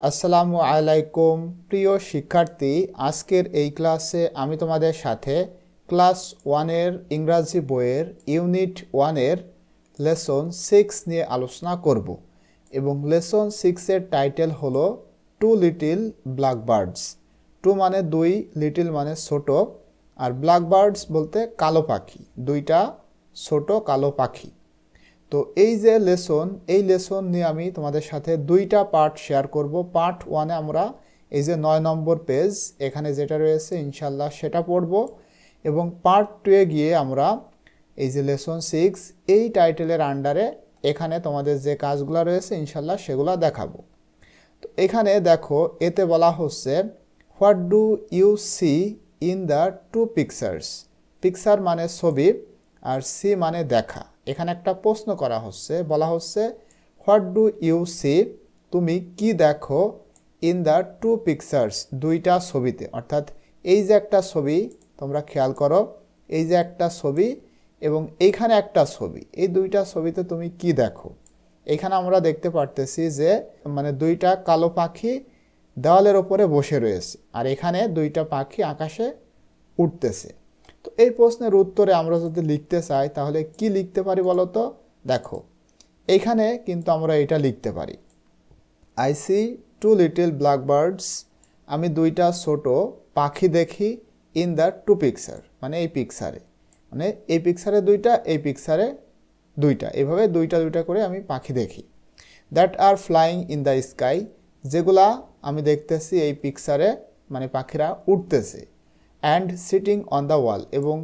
আসসালামু আলাইকুম প্রিয় শিক্ষার্থী, আজকের এই ক্লাসে আমি তোমাদের সাথে ক্লাস 1-এর ইংরাজি বইয়ের ইউনিট 1-এর লেসন 6 নিয়ে আলোচনা করব এবং লেসন 6-এর টাইটেল হলো টু লিটল ব্ল্যাকবার্ডস। টু মানে দুই, লিটল মানে ছোট, আর ব্ল্যাকবার্ডস বলতে কালো পাখি, দুইটা ছোট কালো পাখি। তো এই যে এই লেসন নিয়ে আমি তোমাদের সাথে দুইটা পার্ট শেয়ার করব। পার্ট 1-এ আমরা এই যে 9 নম্বর পেজ এখানে যেটা রয়েছে ইনশাল্লাহ সেটা পড়ব, এবং পার্ট 2-এ গিয়ে আমরা এই যে লেসন 6 এই টাইটেলের আন্ডারে এখানে তোমাদের যে কাজগুলো রয়েছে ইনশাল্লাহ সেগুলো দেখাবো। তো এখানে দেখো, এতে বলা হচ্ছে what do you see in the two pictures. Picture মানে ছবি, আর সি মানে দেখা। এখানে একটা প্রশ্ন করা হচ্ছে, বলা হচ্ছে হোয়াট ডু ইউ সি, তুমি কি দেখো, ইন দ্য টু পিকচার্স, দুইটা ছবিতে। অর্থাৎ এই যে একটা ছবি, তোমরা খেয়াল করো, এই যে একটা ছবি এবং এইখানে একটা ছবি, এই দুইটা ছবিতে তুমি কি দেখো। এখানে আমরা দেখতে পারতেছি যে মানে দুইটা কালো পাখি দেওয়ালের ওপরে বসে রয়েছে, আর এখানে দুইটা পাখি আকাশে উঠতেছে। তো এই প্রশ্নের উত্তরে আমরা যদি লিখতে চাই তাহলে কি লিখতে পারি বলো তো? দেখো, এইখানে কিন্তু আমরা এটা লিখতে পারি, I see two little blackbirds, আমি দুইটা ছোট পাখি দেখি, ইন দ্য টু পিকচার মানে এই পিকচারে, মানে এই পিকচারে দুইটা, এই পিকচারে দুইটা, এভাবে দুইটা দুইটা করে আমি পাখি দেখি। That are flying in the sky, যেগুলা আমি দেখতেছি এই পিকচারে মানে পাখিরা উঠতেছে। অ্যান্ড সিটিং অন দ্য ওয়াল, এবং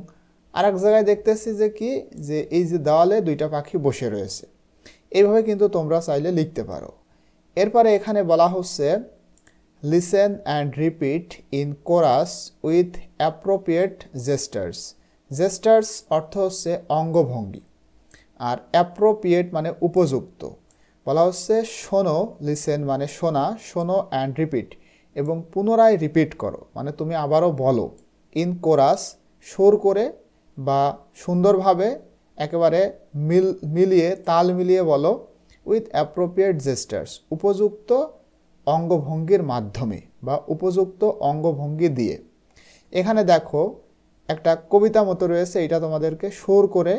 আর এক জায়গায় দেখতেছি যে কি, যে এই যে দেওয়ালে দুইটা পাখি বসে রয়েছে। এইভাবে কিন্তু তোমরা চাইলে লিখতে পারো। এরপরে এখানে বলা হচ্ছে listen and repeat in chorus with appropriate gestures. Gestures অর্থ হচ্ছে অঙ্গভঙ্গি, আর অ্যাপ্রোপ্রিয়েট মানে উপযুক্ত। বলা হচ্ছে শোনো, লিসেন মানে শোনা, শোনো অ্যান্ড রিপিট, এবং পুনরায় রিপিট করো, মানে তুমি আবারও বলো। ইন কোরাস সুর করে বা সুন্দরভাবে একেবারে মিলিয়ে তাল মিলিয়ে বলো। উইথ অ্যাপ্রোপ্রিয়েট জেস্টার্স, উপযুক্ত অঙ্গভঙ্গির মাধ্যমে বা উপযুক্ত অঙ্গভঙ্গি দিয়ে। এখানে দেখো একটা কবিতা মতো রয়েছে, এটা তোমাদেরকে সুর করে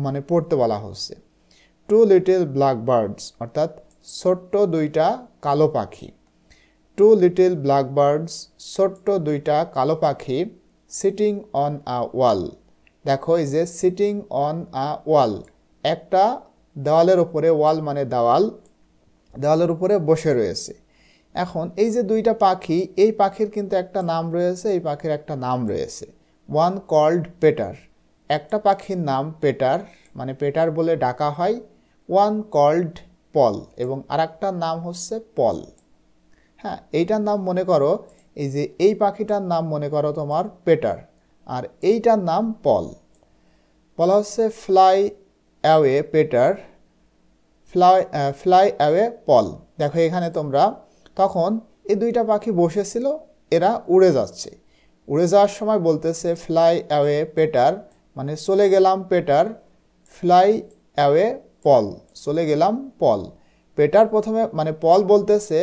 মানে পড়তে বলা হচ্ছে। টু লিটল ব্ল্যাকবার্ডস অর্থাৎ ছোট্ট দুইটা কালো পাখি। টু লিটল ব্ল্যাকবার্ডস, ছোট্ট দুইটা কালো পাখি, সিটিং অন আ ওয়াল। দেখো এই যে সিটিং অন আ ওয়াল, একটা দেওয়ালের উপরে, ওয়াল মানে দেওয়াল, দেওয়ালের উপরে বসে রয়েছে। এখন এই যে দুইটা পাখি, এই পাখির কিন্তু একটা নাম রয়েছে, এই পাখির একটা নাম রয়েছে। ওয়ান কল্ড পেটার, একটা পাখির নাম পেটার মানে পেটার বলে ডাকা হয়। ওয়ান কল্ড পল, এবং আরেকটার নাম হচ্ছে পল। হ্যাঁ, এইটার নাম মনে করো, এই যে এই পাখিটার নাম মনে করো তোমার পেটার, আর এইটার নাম পল। বলা হচ্ছে ফ্লাই অ্যাওয়ে পেটার, ফ্লাই অ্যাওয়ে পল। দেখো এখানে তোমরা, তখন এই দুইটা পাখি বসেছিল, এরা উড়ে যাচ্ছে। উড়ে যাওয়ার সময় বলতেছে ফ্লাই অ্যাওয়ে পেটার, মানে চলে গেলাম পেটার। ফ্লাই অ্যাওয়ে পল, চলে গেলাম পল। পেটার প্রথমে মানে পল বলতেছে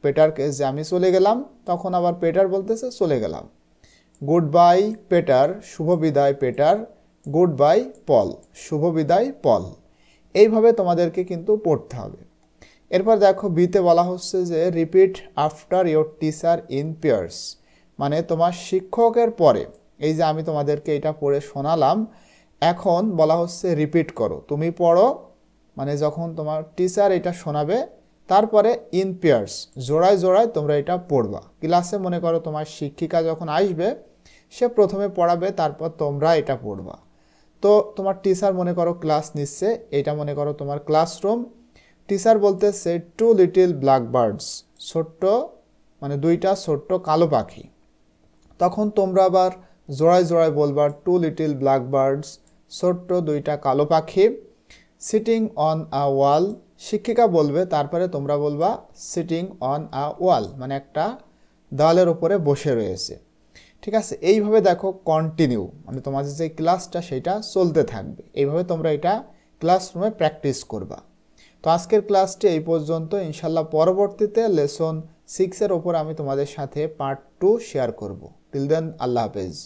পেটারকে যে আমি চলে গেলাম, তখন আবার পেটার বলতেছে চলে গেলাম। গুড বাই পেটার, শুভ বিদায় পেটার। গুড বাই পল, শুভ বিদায় পল। এইভাবে তোমাদেরকে কিন্তু পড়তে হবে। এরপর দেখো বিতে বলা হচ্ছে যে repeat after your teacher in pairs, মানে তোমার শিক্ষকের পরে। এই যে আমি তোমাদেরকে এটা পড়ে শোনালাম, এখন বলা হচ্ছে রিপিট করো, তুমি পড়ো, মানে যখন তোমার টিচার এটা শোনাবে তারপরে ইন পেয়ার্স, জোড়ায় জোড়ায় তোমরা এটা পড়বা। ক্লাসে মনে করো তোমার শিক্ষিকা যখন আসবে, সে প্রথমে পড়াবে, তারপর তোমরা এটা পড়বা। তো তোমার টিচার মনে করো ক্লাস নিচ্ছে, এটা মনে করো তোমার ক্লাসরুম। টিচার বলতেছে টু লিটল ব্ল্যাকবার্ডস, ছোট্ট মানে দুইটা ছোট্ট কালো পাখি। তখন তোমরা আবার জোড়ায় জোড়ায় বলবা টু লিটল ব্ল্যাকবার্ডস, ছোট্ট দুইটা কালো পাখি। সিটিং অন আ ওয়াল, শিক্ষিকা বলবে, তারপরে তোমরা বলবা সিটিং অন আ ওয়াল, মানে একটা দেওয়ালের উপরে বসে রয়েছে। ঠিক আছে, এইভাবে দেখো কন্টিনিউ, মানে তোমাদের যে ক্লাসটা সেটা চলতে থাকবে। এইভাবে তোমরা এটা ক্লাসরুমে প্র্যাকটিস করবা। তো আজকের ক্লাসটি এই পর্যন্ত। ইনশাল্লাহ পরবর্তীতে লেসন 6 এর ওপর আমি তোমাদের সাথে পার্ট 2 শেয়ার করব। টিল দেন আল্লাহ হাফেজ।